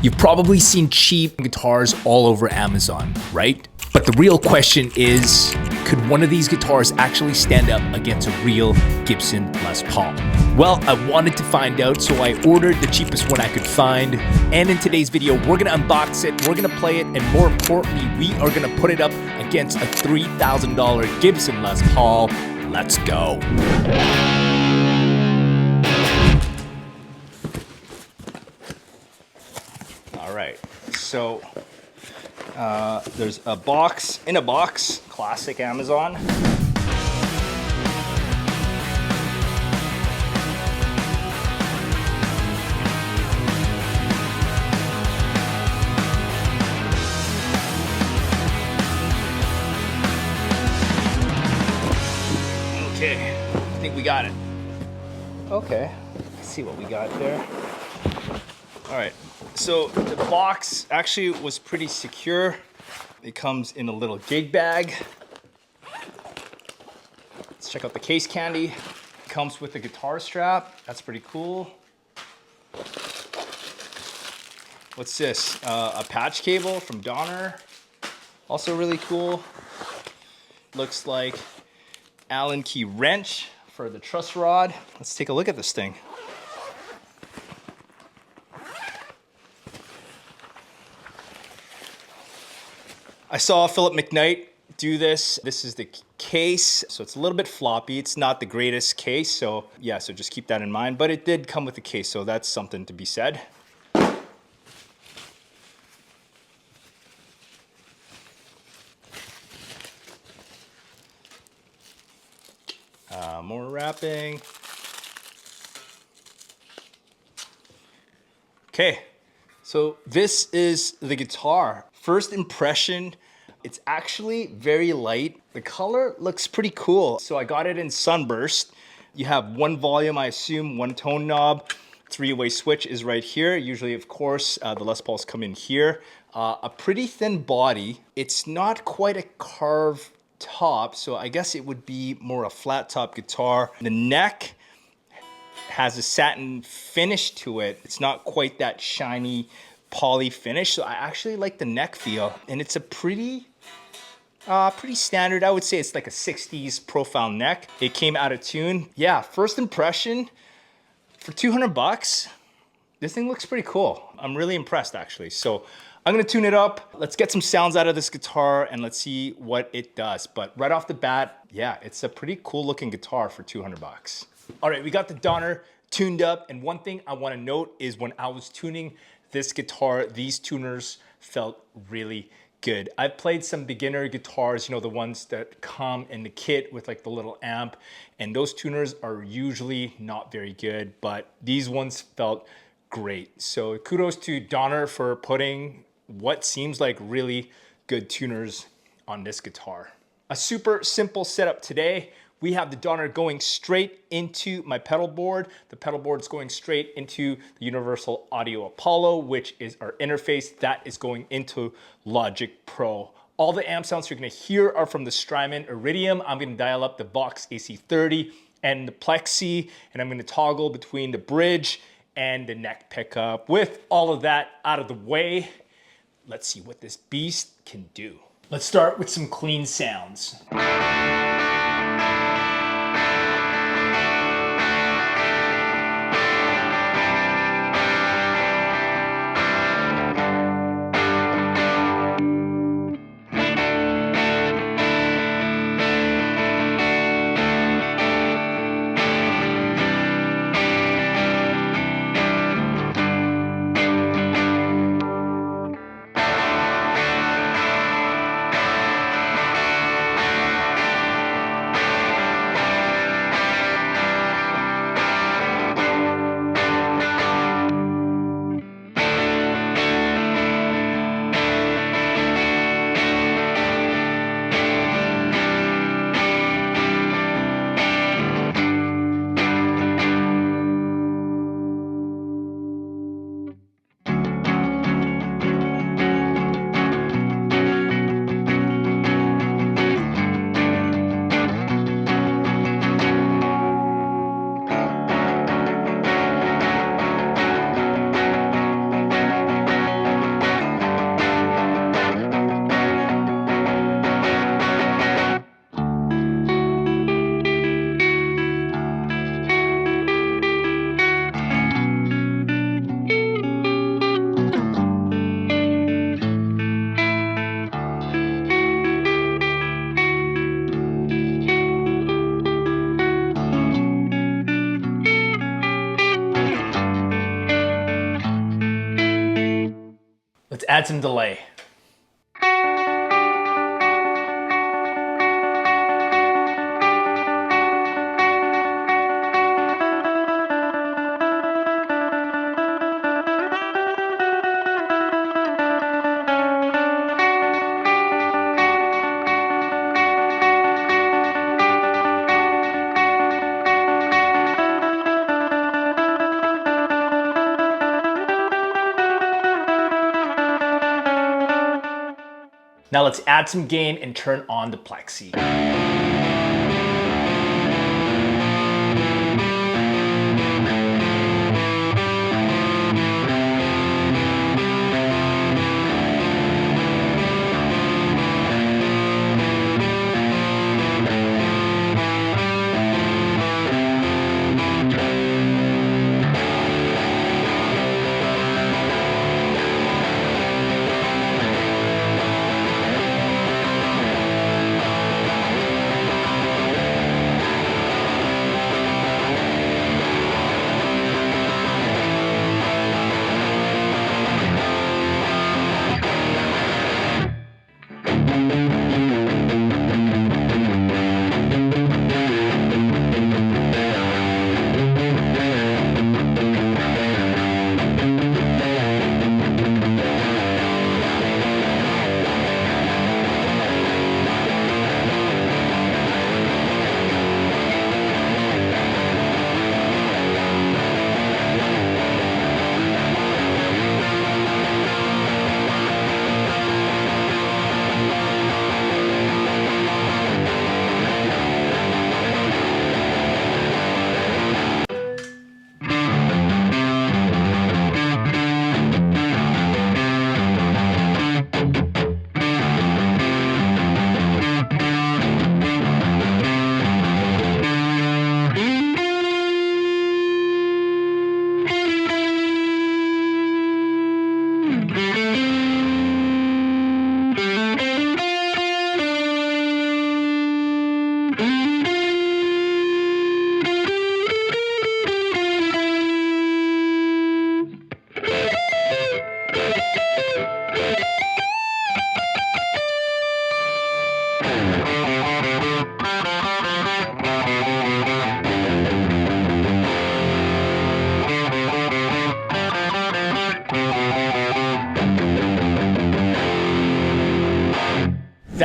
You've probably seen cheap guitars all over Amazon, right? But the real question is, could one of these guitars actually stand up against a real Gibson Les Paul? Well, I wanted to find out, so I ordered the cheapest one I could find. And in today's video, we're gonna unbox it, we're gonna play it, and more importantly, we are gonna put it up against a $3,000 Gibson Les Paul. Let's go. All right, so there's a box in a box, classic Amazon. Okay, I think we got it. Okay, let's see what we got there. All right, so the box actually was pretty secure. It comes in a little gig bag. Let's check out the case candy. It comes with a guitar strap. That's pretty cool. What's this? A patch cable from Donner. Also really cool. Looks like Allen key wrench for the truss rod. Let's take a look at this thing. I saw Philip McKnight do this. This is the case, so it's a little bit floppy. It's not the greatest case, so yeah, so just keep that in mind. But it did come with the case, so that's something to be said. More wrapping. Okay, so this is the guitar. First impression, it's actually very light. The color looks pretty cool. So I got it in Sunburst. You have one volume, I assume, one tone knob. Three-way switch is right here. Usually, of course, the Les Pauls come in here. A pretty thin body. It's not quite a carved top, so I guess it would be more a flat top guitar. The neck has a satin finish to it. It's not quite that shiny poly finish, so I actually like the neck feel, and it's a pretty standard. I would say it's like a 60s profile neck. It came out of tune. Yeah, first impression, for 200 bucks, this thing looks pretty cool. I'm really impressed actually. So I'm gonna tune it up. Let's get some sounds out of this guitar and let's see what it does. But right off the bat, yeah, it's a pretty cool looking guitar for 200 bucks. All right, we got the Donner tuned up, and one thing I wanna note is when I was tuning this guitar, these tuners felt really good. I've played some beginner guitars, you know, the ones that come in the kit with like the little amp, and those tuners are usually not very good, but these ones felt great. So kudos to Donner for putting what seems like really good tuners on this guitar. A super simple setup today. We have the Donner going straight into my pedal board. The pedal board's going straight into the Universal Audio Apollo, which is our interface that is going into Logic Pro. All the amp sounds you're gonna hear are from the Strymon Iridium. I'm gonna dial up the Vox AC30 and the Plexi, and I'm gonna toggle between the bridge and the neck pickup. With all of that out of the way, let's see what this beast can do. Let's start with some clean sounds. Let's add some delay. Now let's add some gain and turn on the plexi.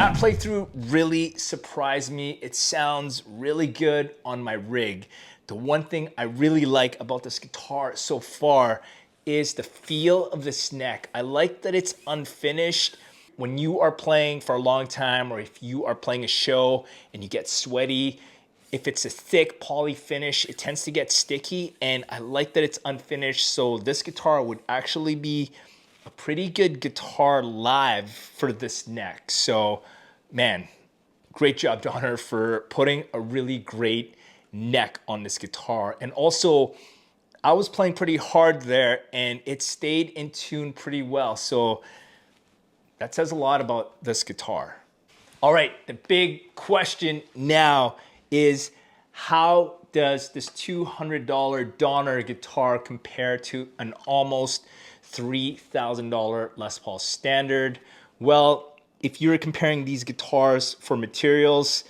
That playthrough really surprised me. It sounds really good on my rig. The one thing I really like about this guitar so far is the feel of this neck. I like that it's unfinished. When you are playing for a long time, or if you are playing a show and you get sweaty, if it's a thick poly finish, it tends to get sticky, and I like that it's unfinished. So this guitar would actually be a pretty good guitar live for this neck. So man, great job, Donner, for putting a really great neck on this guitar. And also, I was playing pretty hard there and it stayed in tune pretty well. So that says a lot about this guitar. All right, the big question now is, how does this $200 Donner guitar compare to an almost $3,000 Les Paul Standard? Well, if you're comparing these guitars for materials,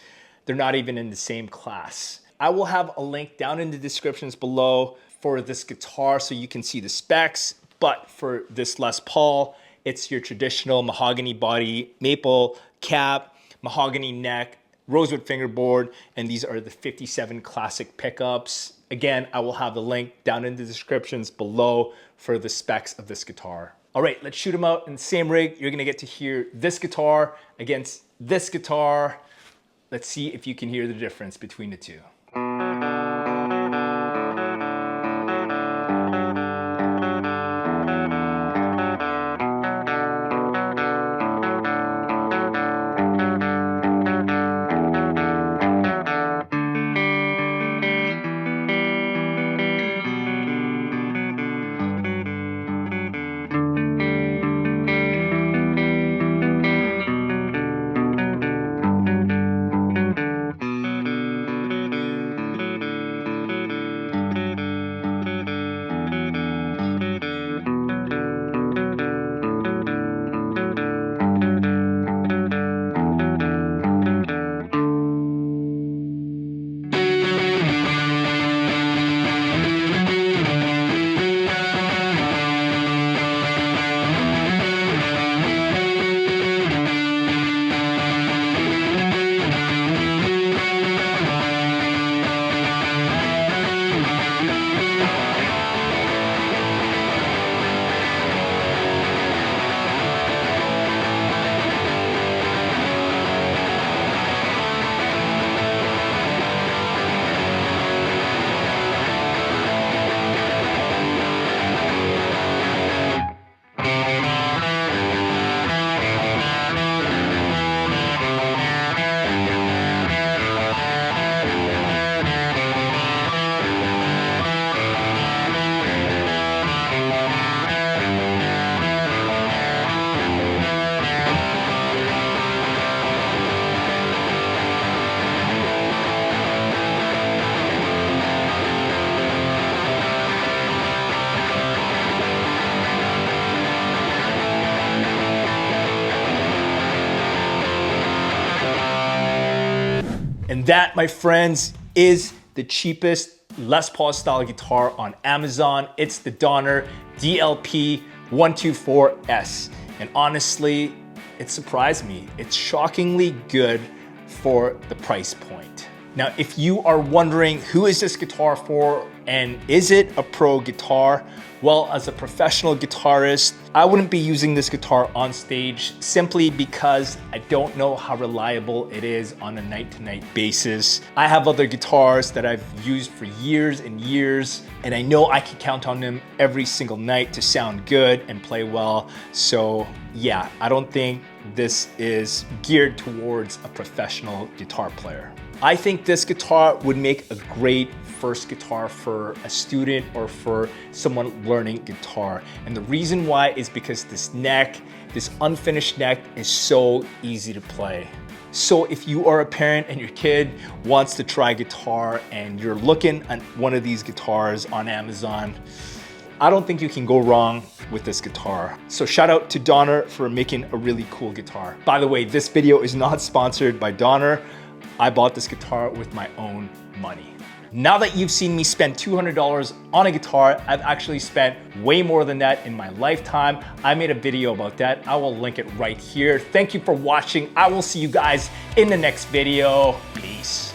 they're not even in the same class. I will have a link down in the descriptions below for this guitar so you can see the specs, but for this Les Paul, it's your traditional mahogany body, maple cap, mahogany neck, rosewood fingerboard, and these are the 57 classic pickups. Again, I will have the link down in the descriptions below for the specs of this guitar. All right, let's shoot them out in the same rig. You're gonna get to hear this guitar against this guitar. Let's see if you can hear the difference between the two. And that, my friends, is the cheapest Les Paul style guitar on Amazon. It's the Donner DLP 124S. And honestly, it surprised me. It's shockingly good for the price point. Now, if you are wondering who is this guitar for and is it a pro guitar? Well, as a professional guitarist, I wouldn't be using this guitar on stage simply because I don't know how reliable it is on a night-to-night basis. I have other guitars that I've used for years and years, and I know I can count on them every single night to sound good and play well. So yeah, I don't think this is geared towards a professional guitar player. I think this guitar would make a great first guitar for a student or for someone learning guitar. And the reason why is because this neck, this unfinished neck, is so easy to play. So if you are a parent and your kid wants to try guitar and you're looking at one of these guitars on Amazon, I don't think you can go wrong with this guitar. So shout out to Donner for making a really cool guitar. By the way, this video is not sponsored by Donner. I bought this guitar with my own money. Now that you've seen me spend $200 on a guitar, I've actually spent way more than that in my lifetime. I made a video about that. I will link it right here. Thank you for watching. I will see you guys in the next video. Peace.